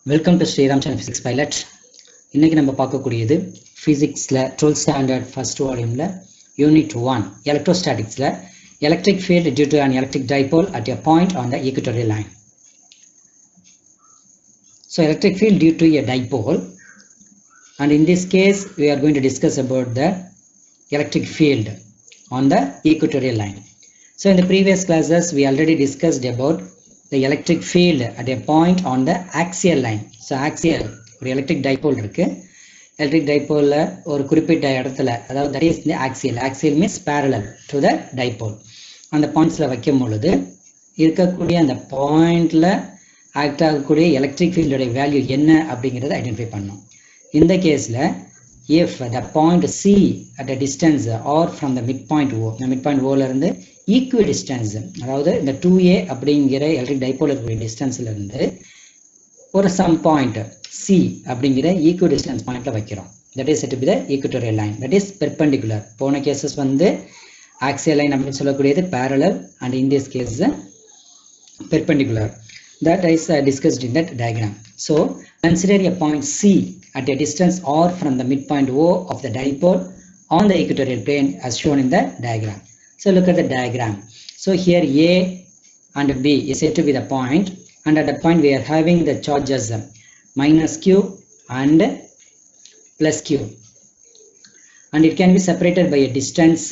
Welcome to Sriram Chan Physics Pilot. இன்னைக்கு நம்ம பார்க்கக்கூடியது Physicsல 12th standard first volumeல Unit 1 Electrostaticsல electric field due to an electric dipole at a point on the equatorial line. So electric field due to a dipole, and in this case we are going to discuss about the electric field on the equatorial line. So in the previous classes we already discussed about the electric field at a point on the axial line. So axial ஒரு electric dipole இருக்கு. Electric dipole ஒரு குறிப்பிட்ட இடத்துல, அதாவது that is the axial. Axial means parallel to the dipole. அந்த பாயிண்ட்ஸ்ல வைக்கும் பொழுது இருக்கக்கூடிய அந்த பாயிண்ட்ல ஆக்ட் ஆகக்கூடிய எலக்ட்ரிக் ஃபீல்டோட வேல்யூ என்ன அப்படிங்கறத ஐடென்டிஃபை பண்ணணும். இந்த கேஸ்ல if the point C at a distance or from the midpoint O, the midpoint O ல இருந்து equidistance, அதாவது இந்த 2A அப்படிங்கிற எலக்ட்ரிக் டைபோல் இருக்கக்கூடிய டிஸ்டன்ஸ்ல இருந்து ஒரு சம் பாயிண்ட் C அப்படிங்கிற equidistance பாயிண்ட்ல வைக்கிறோம். that is said to be the equatorial line, that is perpendicular. போன கேசஸ் வந்து axial line அப்படின்னு சொல்லக்கூடியது parallel, and in this case perpendicular. That is discussed in that diagram. So consider a point C at a distance r from the midpoint O of the dipole on the equatorial plane as shown in the diagram. So look at the diagram. So here A and B is said to be the point, and at the point we are having the charges minus Q and plus Q, and it can be separated by a distance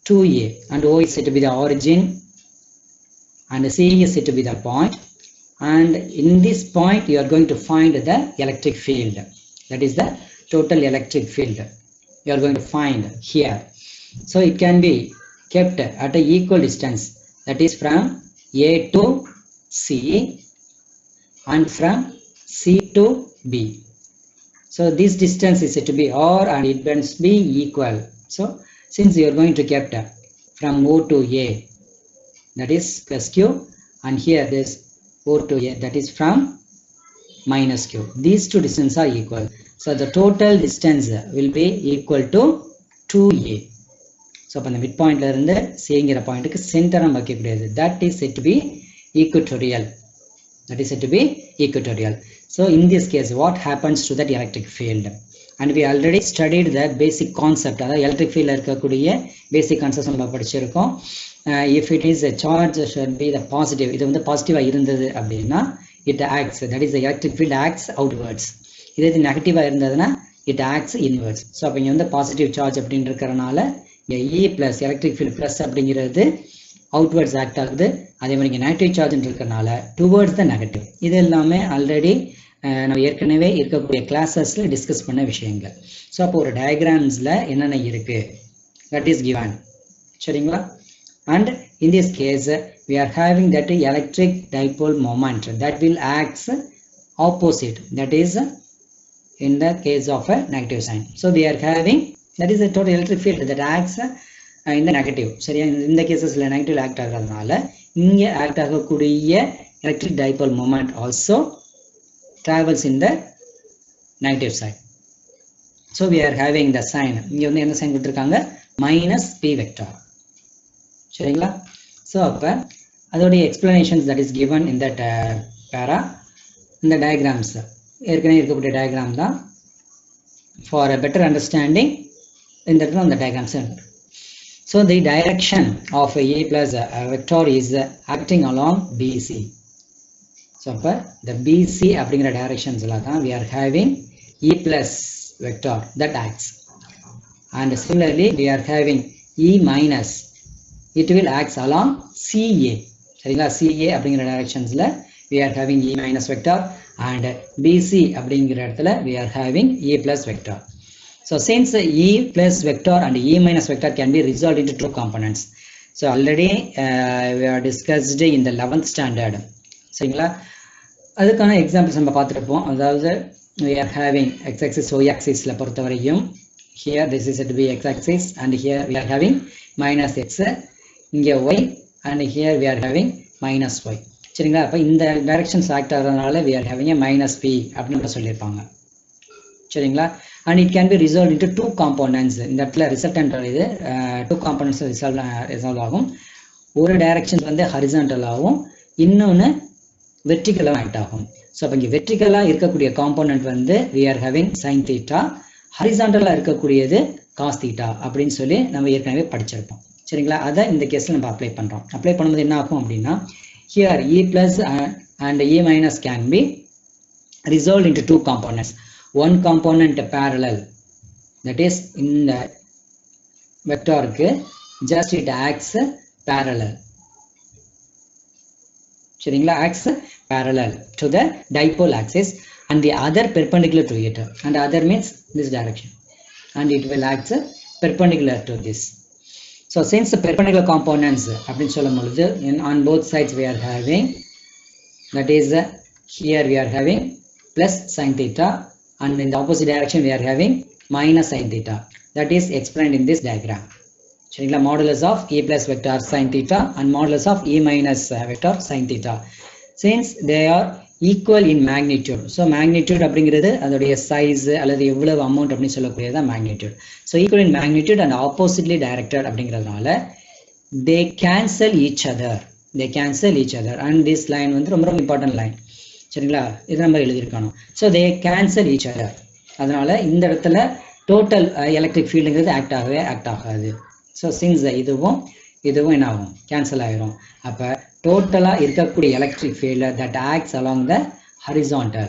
2A, and O is said to be the origin and C is said to be the point, and in this point you are going to find the electric field, that is the total electric field you are going to find here. So it can be kept at an equal distance, that is from A to C and from C to B. So this distance is said to be R and it must be equal. So since you are going to kept from O to A, that is plus Q, and here this O to A, that is from minus Q. These two distances are equal. So the total distance will be equal to 2A. So from the midpoint la irundhu C ங்கிற பாயிண்ட்க்கு centre நம்ம வைக்கக்கூடியது, that is said to be equatorial. That is said to be equatorial. So in this case what happens to that electric field? And we already studied the basic concept. அதாவது electric field இருக்கக்கூடிய basic concept நம்ம படிச்சிருக்கோம். If it is a charge should be the positive, இது வந்து பாசிட்டிவா இருந்தது அப்படின்னா it acts, that is the electric field acts outwards. இது நெகட்டிவா இருந்ததுன்னா it acts inwards. So அப்ப இங்க வந்து பாசிட்டிவ் சார்ஜ் அப்படின்னு இருக்கறனால E plus electric field plus அப்படிங்கிறது outwards act ஆகுது. அதே மாதிரி இங்க நெகட்டிவ் சார்ஜ் இருக்கறனால towards the negative. இது எல்லாமே ஆல்ரெடி நம்ம ஏற்கனவே இருக்கக்கூடிய கிளாसेसல டிஸ்கஸ் பண்ண விஷயங்கள். சோ அப்போ ஒரு டயகிராம்ஸ்ல என்னென்ன இருக்கு that is given, சரிங்களா? And in this case we are having that electric dipole moment that will act opposite, that is in the case of a negative sign. So we are having, that is the total electric field that acts in the negative. சரியா? இந்த கேसेसல negative act ஆகறதுனால இங்க act ஆகக்கூடிய electric dipole moment also travels in the negative side. So we are having the sign, இங்க வந்து என்ன sign கொடுத்திருக்காங்க, minus p vector. சரிங்களா? So அப்ப அதோட explanations that is given in that para, in the diagrams ஏற்கனவே இருக்கக்கூடிய diagram தான். For a better understanding in that on the diagrams. So the direction of A plus vector is acting along BC. So அப்ப the BC அப்படிங்கிற directionsல தான் we are having E plus vector that acts, and similarly we are having E minus, it will act along CA. சரிங்களா? CA அப்படிங்கிற directionsல we are having E minus vector, and BC அப்படிங்கிற இடத்துல we are having E plus vector. So since E plus vector and E minus vector can be resolved into two components, so already we are discussed in the 11th standard. சரிங்களா? அதுக்கான examples நம்ம பார்த்துருப்போம். அதாவது we are having x axis y axis ல பொறுத்தவரையும் here this is said to be x axis, and here we are having minus x, இங்க y, and here we are having minus y. சரிங்களா? அப்ப இந்த directions act ஆகறதுனால we are having a minus p அப்படின்னு சொல்லியிருப்பாங்க. சரிங்களா? And it can be resolved into two components. இந்த இடத்துல ரிசல்டன்ட் இது two components ரிசால்வ் ஆகும். ஒரு டைரக்ஷன் வந்து ஹரிசாண்டல் ஆகும், இன்னொன்னு வெர்டிகலா ஆக்ட் ஆகும். ஸோ அப்போ இங்கே வெர்டிக்கலாக இருக்கக்கூடிய காம்போனன்ட் வந்து we are having sin theta, ஹரிசாண்டலாக இருக்கக்கூடியது cos theta அப்படின்னு சொல்லி நம்ம ஏற்கனவே படிச்சிருப்போம். சரிங்களா? அதை இந்த கேஸில் நம்ம அப்ளை பண்ணுறோம். அப்ளை பண்ணும்போது என்ன ஆகும் அப்படின்னா here e plus and e minus can be resolved into two components. One component parallel, that is in the vector just it acts parallel. சரிங்களா? acts parallel to the dipole axis and the other perpendicular to it, and other means this direction, and it will act perpendicular to this. So since the perpendicular components அப்படின்னு சொல்லும் பொழுது on both sides we are having, that is here we are having plus sin theta, and in the opposite direction we are having minus sin theta. That is explained in this diagram. சரிங்களா? modulus of e plus vector sin theta and modulus of e minus vector sin theta. Since they are equal in magnitude, so magnitude அப்படிங்கிறது அதோடைய size அல்லது எவ்வளவு amount அப்படின்னு சொல்லக்கூடியது தான் magnitude. So equal in magnitude and oppositely directed அப்படிங்கிறதுனால they cancel each other. They cancel each other, and this line வந்து ரொம்ப ரொம்ப important line. சரிங்களா? இது நம்ம எழுதியிருக்கணும். So they cancel each other. அதனால இந்த இடத்துல total electric fieldங்கிறது ஆக்ட் ஆகாது. So since இதுவும் என்ன ஆகும்? கேன்சல் ஆயிரும். அப்போ டோட்டலாக இருக்கக்கூடிய electric field that acts along the horizontal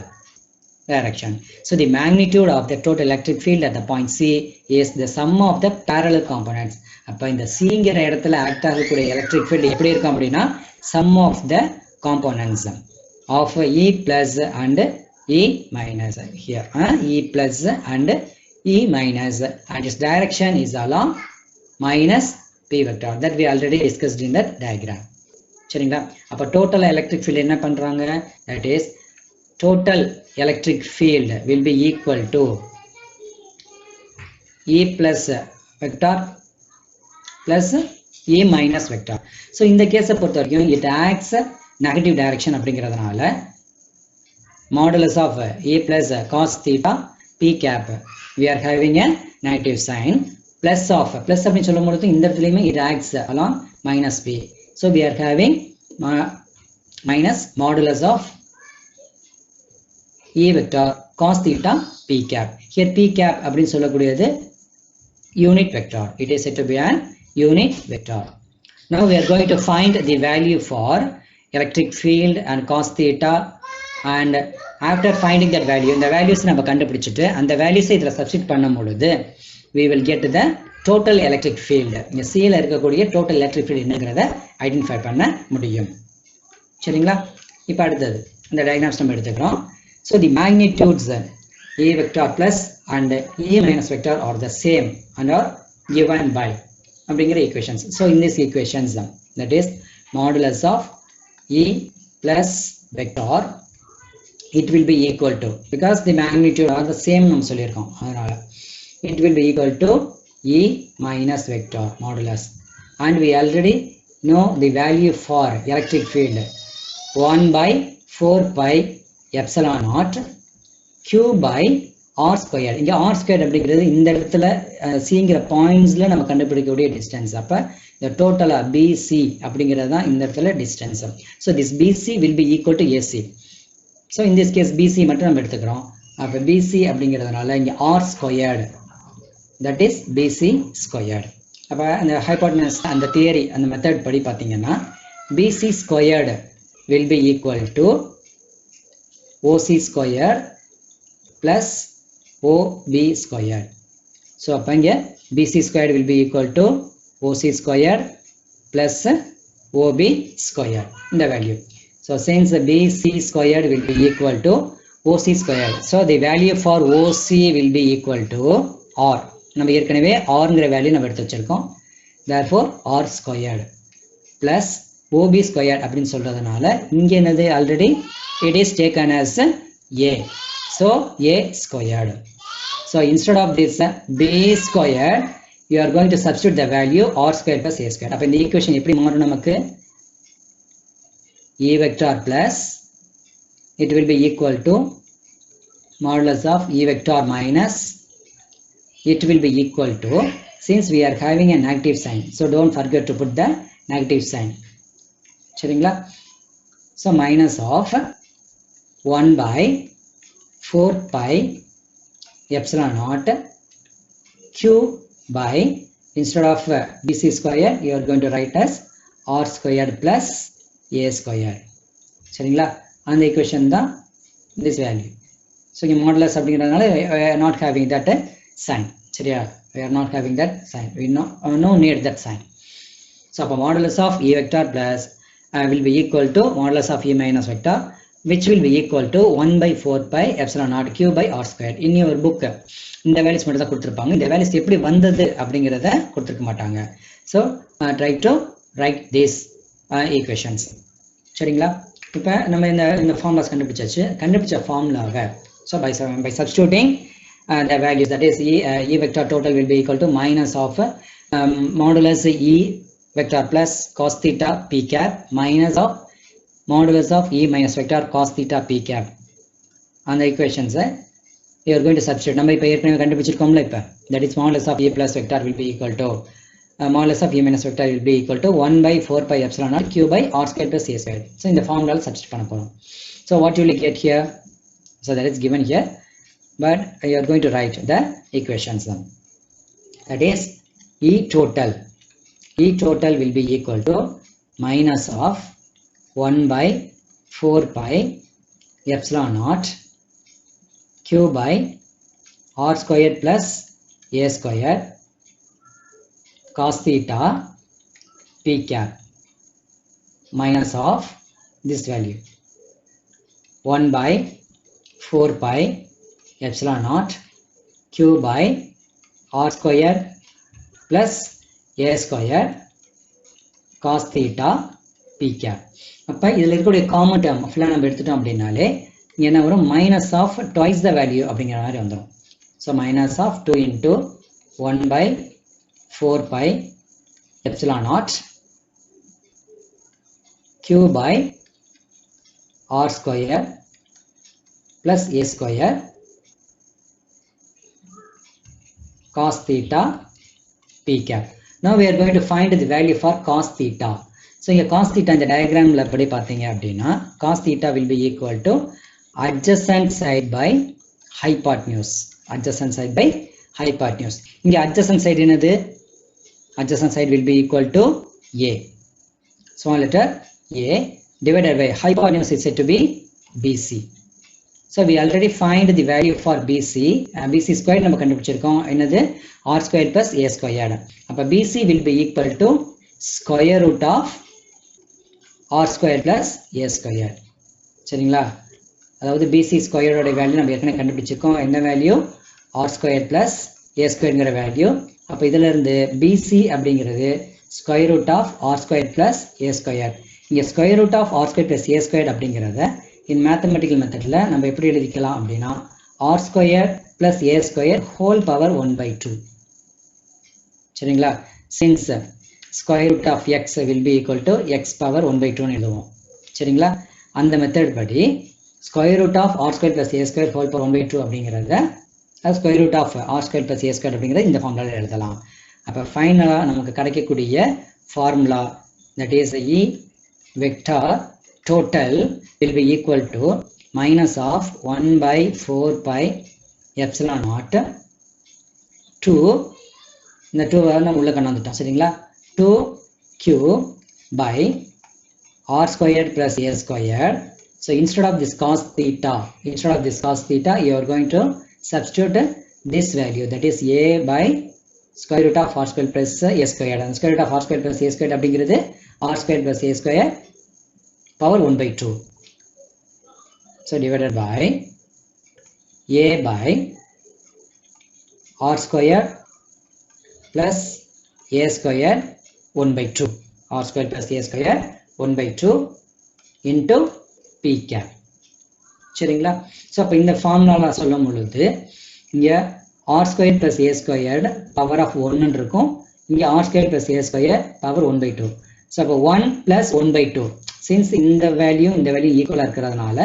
direction. So the magnitude of the total electric field at the point C is the sum of the parallel components. அப்போ இந்த Cங்கிற இடத்துல ஆக்ட் ஆகக்கூடிய எலக்ட்ரிக் ஃபீல்டு எப்படி இருக்கும் அப்படின்னா sum of the components of E plus and E minus. Here E plus and E minus, and its direction is along minus P vector that we already discussed in that diagram. சரிங்களா? அப்போ total electric field என்ன பண்றாங்க? That is total electric field will be equal to E plus vector plus E minus vector. So இந்த கேஸை பொறுத்த வரைக்கும் it acts negative direction அப்படிங்கிறதுனால modulus of E plus cos theta P cap we are having a negative sign, plus of plus அப்படின்னு சொல்லும் பொழுது இந்த இடத்துலையுமே it acts along minus P. So we are having minus modulus of E vector cos theta P cap. Here P cap அப்படின்னு சொல்லக்கூடியது unit vector. It is said to be an unit vector. Now we are going to find the value for electric field and cos theta, and after finding that value, இந்த values நம்ம கண்டுபிடிச்சிட்டு அந்த values இதில் substitute பண்ணும் பொழுது we will get the total electric field. இங்க C ல இருக்கக்கூடிய total electric field என்னங்கிறத ஐடென்டிஃபை பண்ண முடியும். சரிங்களா? இப்போ அடுத்தது இந்த diagrams நம்ம எடுத்துக்கிறோம். So the magnitudes E vector plus and E minus vector are the same and are given by அப்படிங்கிற equations. So in these equations, that is modulus of E plus vector, it will be equal to, because the magnitude are the same நம்ம சொல்லியிருக்கோம், அதனால it will be equal to E minus vector modulus, and we already know the value for electric field 1 by 4 pi epsilon naught q by r square. இங்க r square அப்படிங்கிறது இந்த இடத்துல Cங்கிற பாயிண்ட்ஸ்ல நம்ம கண்டுபிடிக்கக்கூடிய distance. அப்ப the total BC அப்படிங்கிறது தான் இந்த இடத்துல distance. So this BC will be equal to AC. So in this case BC மட்டும் நம்ம எடுத்துக்கிறோம். அப்ப BC அப்படிங்கிறதுனால இங்க r squared, that is BC squared. அப்ப அந்த hypotenuse அந்த தியரி அந்த மெத்தட் படி பாத்தீங்கன்னா BC squared will be equal to OC squared plus OB squared. So அப்ப இங்க BC squared will be equal to OC squared plus OB squared in the value. So since BC squared will be equal to OC squared, so the value for OC will be equal to R. நம்ம ஏற்கனவே Rங்கிற value நம்ம எடுத்து வச்சிருக்கோம். Therefore R squared plus OB squared அப்படின்னு சொல்றதுனால இங்க என்னது already it is taken as A. So A squared. So instead of this B squared, you are going to substitute the value R squared plus A squared. அப்ப இந்த equation எப்படி மாறும் நமக்கு? E vector plus it will be equal to modulus of E vector minus it will be equal to, since we are having a negative sign, so don't forget to put the negative sign. சரிங்களா? So minus of 1 by 4 pi epsilon naught q by, instead of bc square you are going to write as r squared plus a squared. சரிங்களா? அந்த equation தான் this value. So இங்க modulus அப்படிங்கிறதுனால we are not having that sign. சரியா? We are not having that sign. We no need that sign. So அப்போ modulus of e vector plus will be equal to modulus of e minus vector, which will be equal to 1 by 4 pi epsilon naught q by r squared. In your book இந்த values மட்டும் தான் கொடுத்திருப்பாங்க. இந்த values எப்படி வந்தது அப்படிங்கறத கொடுத்திருக்க மாட்டாங்க. So try to write these equations. சரிங்களா? இப்போ நம்ம இந்த ஃபார்முலாஸ் கண்டுபிடிச்ச ஃபார்முலாவை so by substituting the values, that is e vector total will be equal to minus of modulus e vector plus cos theta p cap minus of modulus of e minus vector cos theta p cap. அந்த equations you are going to substitute. நம்ம இப்போ ஏற்கனவே கண்டுபிடிச்சிருக்கோம்ல இப்போ, that is modulus of e plus vector will be equal to modulus of e minus vector will be equal to 1 by 4 pi epsilon naught q by r squared plus a squared. So இந்த formula substitute பண்ண போறோம். So what you will get here, so that is given here, but you are going to write the equations then. That is e total will be equal to minus of 1 by 4 pi epsilon naught q by r squared plus a squared cos theta p cap minus of this value 1 by 4 pi epsilon naught q by r squared plus a squared cos theta p cap. அப்போ இதில் இருக்கக்கூடிய common term ஃபுல்லாக நம்ம எடுத்துட்டோம் அப்படின்னாலே என்ன வரும், minus of twice the value அப்படிங்கிற மாதிரி வந்துடும். So minus of 2 into 1 by 4 pi epsilon naught q by r square plus a square cos theta p cap. Now we are going to find the value for cos theta. So here cos theta in the diagram la padi patheenga appadina cos theta will be equal to adjacent side by hypotenuse. Adjacent side by hypotenuse. Inga adjacent side enadhu, adjacent side will be equal to a, small letter a, divided by hypotenuse is said to be bc. So we already find the value for bc. Bc squared நம்ம கண்டுபிடிச்சிருக்கோம், என்னது r squared plus a squared. அப்ப bc will be equal to square root of r squared plus a squared. சரிங்களா? அதாவது bc squared ஓட value நம்ம ஏற்கனவே கண்டுபிடிச்சிருக்கோம், என்ன value, r squared plus a squaredங்கிற வேல்யூ. அப்ப இதுல இருந்து bc அப்படிங்கிறது square root of r squared plus a squared. இங்க square root of r squared plus a squared அப்படிங்கிறத in mathematical methodல நம்ம எப்படி எழுதிக்கலாம் அப்படின்னா r squared plus a squared whole power 1 by 2. சரிங்களா? since square root of x will be equal to x power 1 by 2 னு எழுதுவோம். சரிங்களா? அந்த மெத்தட் படி square root of r squared plus a squared whole power 1 by 2 அப்படிங்கிறத square root of r squared plus a squared அப்படிங்கிறத இந்த ஃபார்முலால எழுதலாம். அப்ப ஃபைனலா நமக்கு கிடைக்கக்கூடிய formula, that is e vector total will be equal to minus of 1 by 4 pi epsilon naught 2, இந்த 2 நம்ம உள்ள கொண்டு வந்துட்டோம். சரிங்களா? 2q by r squared plus a squared. So instead of this cos theta you are going to substitute this value, that is a by square root of r squared plus a squared. And square root of r squared plus a squared அப்படிங்கிறது r squared plus a squared power 1 by 2. So divided by a by r squared plus a squared 1 by 2. R squared plus a squared 1 by 2 into p cap. சரிங்களா? So அப்போ இந்த formula சொல்லும் பொழுது இங்கே r squared plus a squared power of 1 இருக்கும், இங்கே r squared plus a squared power 1 by 2. So அப்போ 1 plus 1 by 2, since இந்த வேல்யூ ஈக்குவலாக இருக்கிறதுனால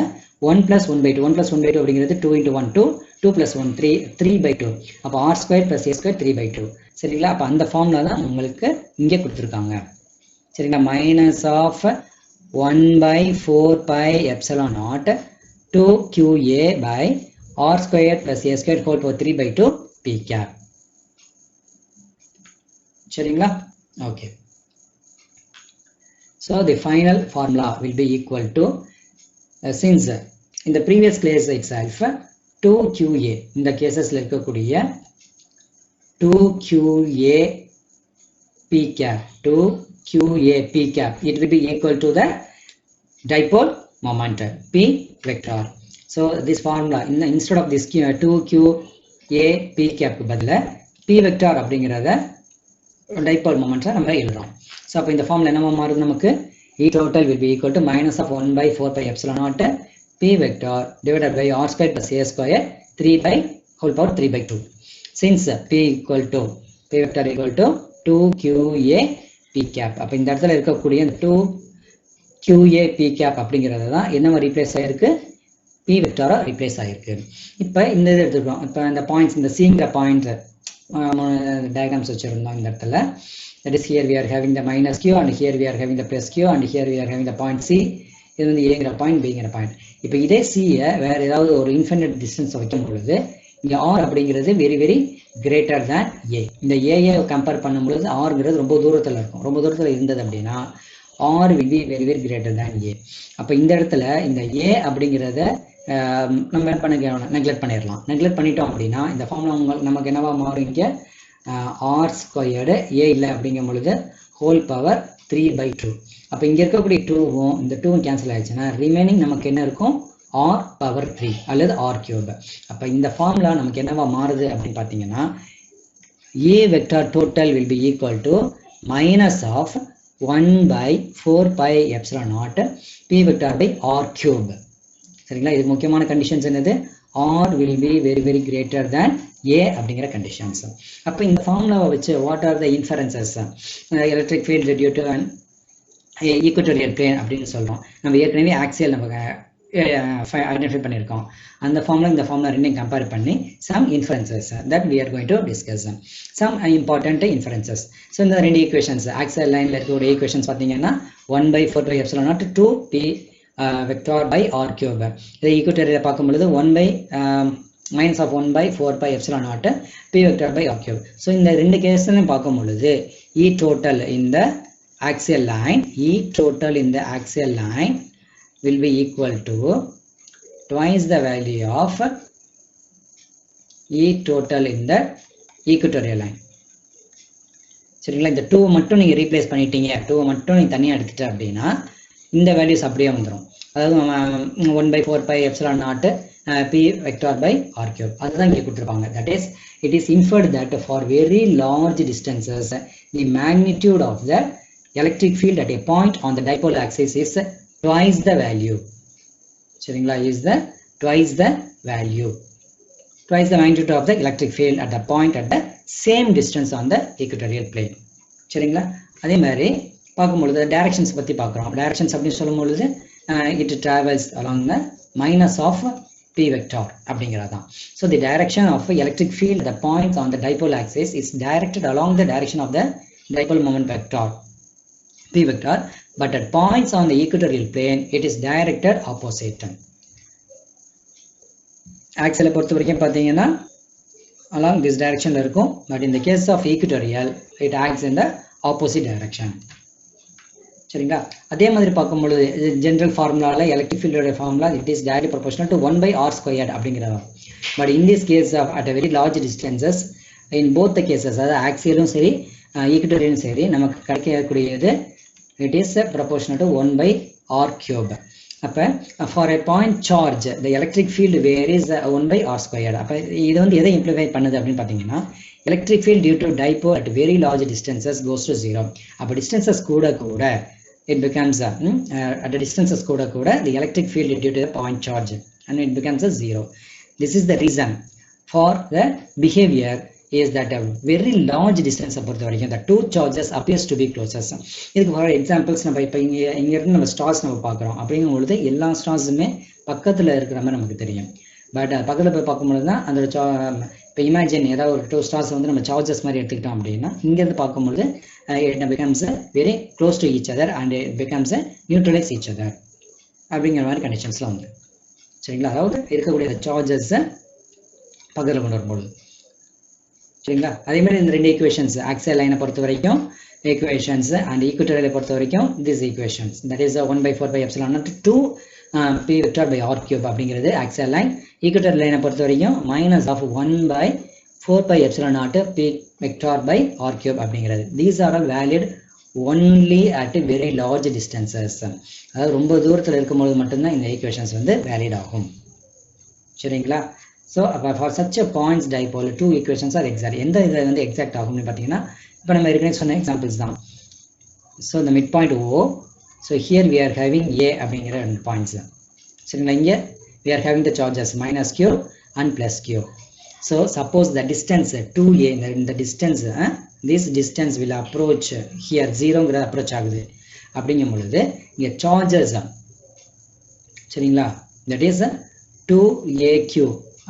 1 plus 1 by 2, 1 plus 1 by 2 அப்படிங்கிறது 2 into 1 2, 2 plus 1 3, 3 by 2. அப்போ r squared plus a squared 3 by 2. சரிங்களா? அப்போ அந்த ஃபார்முலா தான் உங்களுக்கு இங்கே கொடுத்துருக்காங்க. சரிங்களா? Minus of 1 by 4 pi epsilon naught 2qa by r squared plus a squared whole power 3 by 2 p cap. சரிங்களா? Okay. So the final formula will be equal to since in the previous case itself 2qa in the cases இருக்கக்கூடிய 2qa p cap 2qa p cap it will be equal to the dipole moment p vector. So this formula instead of this 2qa p cap க்கு பதிலா p vector அப்படிங்கறத dipole moment நம்ம எழுதுறோம். So அப்ப இந்த formula என்னவா மாறுது நமக்கு E total will be equal to minus of 1 by 4 pi epsilon naught p vector divided by r squared plus a square 3 by whole power 3 by 2. Since p vector equal to 2qa p cap அப்ப இந்த இடத்துல இருக்கக்கூடிய 2qa p cap அப்படிங்கறது தான் என்னவா replace ஆயிருக்கு p வெக்டாரா replace ஆயிருக்கு. இப்போ இந்த இது எடுத்துக்கிறோம். இப்போ இந்த பாயிண்ட்ஸ் இந்த cங்கிற பாயிண்ட் diagrams வச்சிருந்தோம் இந்த இடத்துல. That is here we are having the minus q and here we are having the plus q and here we are having the point c. இது வந்து a ங்கற பாயிண்ட் b ங்கற பாயிண்ட். இப்போ இதே c வேற ஏதாவது ஒரு இன்ஃபினிட் டிஸ்டன்ஸ் வைக்கும் பொழுது இங்க r அப்படிங்கிறது very very greater than a. இந்த a ஐ கம்பேர் பண்ணும்போது r ங்கிறது ரொம்ப தூரத்துல இருக்கும். ரொம்ப தூரத்துல இருந்தது அப்படினா r will be very very greater than a. அப்ப இந்த இடத்துல இந்த a அப்படிங்கறத நம்ம என்ன பண்ணிக்கலாம் நெக்லெக்ட் பண்ணிரலாம். நெக்லெக்ட் பண்ணிட்டோம் அப்படினா இந்த ஃபார்முலா நமக்கு என்னவா மாறும் இங்க r squared a இல்ல அப்படிங்கும் பொழுது whole power 3 by 2. அப்ப இங்க இருக்கக்கூடிய 2வும் இந்த 2வும் கேன்சல் ஆயிடுச்சுனா ரிமைனிங் நமக்கு என்ன இருக்கும் r power 3 அல்லது r cube. அப்ப இந்த ஃபார்முலா நமக்கு என்னவா மாறுது அப்படி பாத்தீங்கன்னா a vector total will be equal to minus of 1 by 4 pi epsilon naught p vector by r cube. சரிங்களா? இது முக்கியமான கண்டிஷன்ஸ் என்னது r will be very very greater than a அப்படிங்கற கண்டிஷன்ஸ். அப்ப இந்த ஃபார்முலாவை வச்சு what are the inferences electric field due to an equatorial plane அப்படினு சொல்றோம். நம்ம ஏற்கனவே axial நம்ம ஐடென்டிஃபை பண்ணிருக்கோம். அந்த ஃபார்முலா இந்த ஃபார்முலா ரெண்டையும் கம்பேர் பண்ணி some inferences that we are going to discuss. Some important inferences. So இந்த ரெண்டு ஈக்குவேஷன்ஸ் axial லைன்ல இருக்கக்கூடிய ஈக்குவேஷன்ஸ் பாத்தீங்கன்னா 1 by 4 pi epsilon naught 2 p vector by r cube. இதை ஈக்குவேட்டரில் பார்க்கும்பொழுது 1 by minus of 1 by 4 pi epsilon naught p vector by r cube. So இந்த ரெண்டு கேஸ்லையும் பார்க்கும்பொழுது E total in the axial line will be equal to twice the value of E total in the equatorial line. சரிங்களா? இந்த 2 மட்டும் நீங்க replace பண்ணிட்டீங்க, 2 மட்டும் நீங்க தனியா எடுத்துட்ட அப்படினா இந்த வேல்யூஸ் அப்படியே வந்துரும். அதாவது 1 by 4 pi epsilon naught p vector by r cube அதுதான் இங்க கொடுத்திருப்பாங்க. That is it is inferred that for very large distances the magnitude of the electric field at a point on the dipole axis is twice the value. சரிங்களா? is the twice the magnitude of the electric field at the point at the same distance on the equatorial plane. சரிங்களா? அதே மாதிரி பார்க்கும்பொழுது directions பத்தி பார்க்குறோம். Directions அப்படின்னு சொல்லும்பொழுது it travels along the minus of p vector அப்படிங்கிறதான். So the direction of electric field at the point on the dipole axis is directed along the direction of the dipole moment vector p vector, but at points on the equatorial plane it is directed opposite. Axial பொறுத்த வரைக்கும் பார்த்தீங்கன்னா along this direction இருக்கும், but in the case of equatorial it acts in the opposite direction. சரிங்களா? அதே மாதிரி பார்க்கும்பொழுது general ஃபார்முலால electric ஃபீல்டோட formula it is directly proportional to 1 by r squared அப்படிங்கிறது. But in this case at a very large distances in both the cases அதாவது ஆக்சியலும் சரி ஈக்குவட்டோரியலும் சரி நமக்கு கிடைக்கக்கூடியது it is proportional to 1 by r cube. அப்ப for a point charge the electric field varies 1 by r squared. அப்ப இது வந்து எதை இம்ப்ளிமெண்ட் பண்ணுது அப்படின்னு பார்த்தீங்கன்னா electric field due to dipole at very large distances goes to 0. அப்ப distances கூட it becomes at the distances கூட the electric field due to the point charge and it becomes a 0. This is the reason for the behavior is that a very large distance பொறுத்த வரைக்கும் the two charges appears to be closest. இதுக்கு for examples நம்ம இப்போ இங்க இருந்து நம்ம stars நம்ம பார்க்குறோம். அப்படிங்கும்பொழுது எல்லா ஸ்டார்ஸுமே பக்கத்தில் இருக்கிற மாதிரி நமக்கு தெரியும். பட் பக்கத்தில் போய் பார்க்கும்பொழுது தான் அந்த இப்போ இமேஜின் ஏதாவது ஒரு 2 ஸ்டார்ஸ் வந்து நம்ம சார்ஜஸ் மாதிரி எடுத்துக்கிட்டோம் அப்படின்னா இங்கேருந்து பார்க்கும்பொழுது it becomes very close to each other and it becomes neutralize each other அப்படிங்கிற மாதிரி கண்டிஷன்ஸ்லாம் வந்து. சரிங்களா, அதாவது இருக்கக்கூடிய சார்ஜஸ் பக்கத்தில் கொண்டு வரும்போது. சரிங்களா, அதே மாதிரி இந்த ரெண்டு ஈக்குவேஷன்ஸ் ஆக்சியல் லைனை பொறுத்த வரைக்கும் equations and equatorial பொறுத்த வரைக்கும் these equations, that is 1/4π/0 2 p vector by r cube அப்படிங்கிறது axial line. equatorial line பொறுத்த வரைக்கும் minus of 1/4π/0 p vector by r cube அப்படிங்கிறது. These are all valid only at very large distances. அதாவது ரொம்ப தூரத்தில் இருக்கும்போது மட்டும்தான் இந்த equations வந்து valid ஆகும். சரிங்களா, so for such a points dipole two equations are exact. எந்த இது வந்து exact ஆகும்னு பார்த்தீங்கன்னா, இப்போ நம்ம ஏற்கனவே சொன்ன எக்ஸாம்பிள்ஸ் தான். ஸோ இந்த midpoint O, so here we are having a அப்படிங்கிற ரெண்டு பாயிண்ட்ஸ். சரிங்களா, இங்கே we are having the charges minus q and plus q. So suppose the distance 2a, இந்த distance this distance will approach here ஜீரோங்கிற approach ஆகுது அப்படிங்கும் பொழுது இங்கே சார்ஜஸ், சரிங்களா, தட் இஸ் 2aq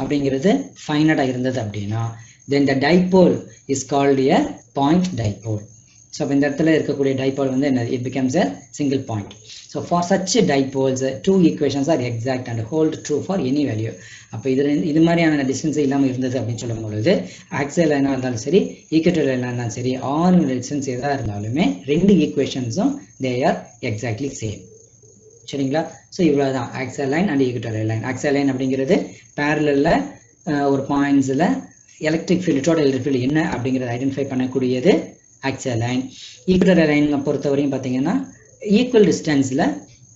அப்படிங்கிறது ஃபைனட்டாக இருந்தது அப்படின்னா then the dipole is called a point dipole. So இந்த இடத்துல இருக்கக்கூடிய dipole வந்து it becomes a single point. So for such dipoles two equations are exact and hold true for any value. அப்போ இது மாதிரியான டிஸ்டன்ஸ் இல்லாமல் இருந்தது அப்படின்னு சொல்லும் பொழுது ஆக்சியல் லைனாக இருந்தாலும் சரி, ஈக்குவட்டோரியல் லைனாக இருந்தாலும் சரி, ஆல் டிஸ்டன்ஸ் எதாக இருந்தாலுமே ரெண்டு ஈக்குவேஷன்ஸும் they are exactly same. சரிங்களா, ஸோ இவ்வளோ தான் axial line and equatorial line. Axial line அப்படிங்கிறது பேரலில் ஒரு பாயிண்ட்ஸில் electric field, total electric field என்ன அப்படிங்கிறத ஐடென்டிஃபை பண்ணக்கூடியது ஆக்சியல் லைன். ஈக்குவட்டோரியல் லைன் பொறுத்த வரையும் பார்த்தீங்கன்னா ஈக்குவல் டிஸ்டன்ஸில்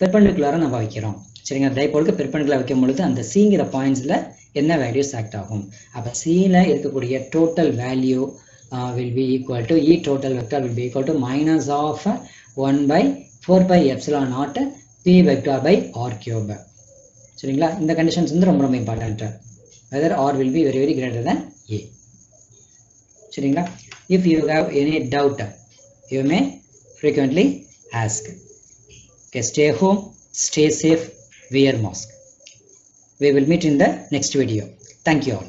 பெர்பெண்டிகுலராக நம்ம வைக்கிறோம். சரிங்களா, டைபோலுக்கு பெர்பெண்டிகுலர் வைக்கும் பொழுது அந்த சிங்கிற பாயிண்ட்ஸில் என்ன வேல்யூஸ் ஆக்ட் ஆகும். அப்போ சியில் இருக்கக்கூடிய total value will be equal to E total vector will be equal to minus of 1/4π/0 P vector by R cube. சரிங்களா, இந்த கண்டிஷன்ஸ் வந்து ரொம்ப ரொம்ப important. whether R will be very greater than A. சரிங்களா, if you have any doubt you may frequently ask. Okay, stay home, stay safe, wear mask. We will meet in the next video. Thank you all.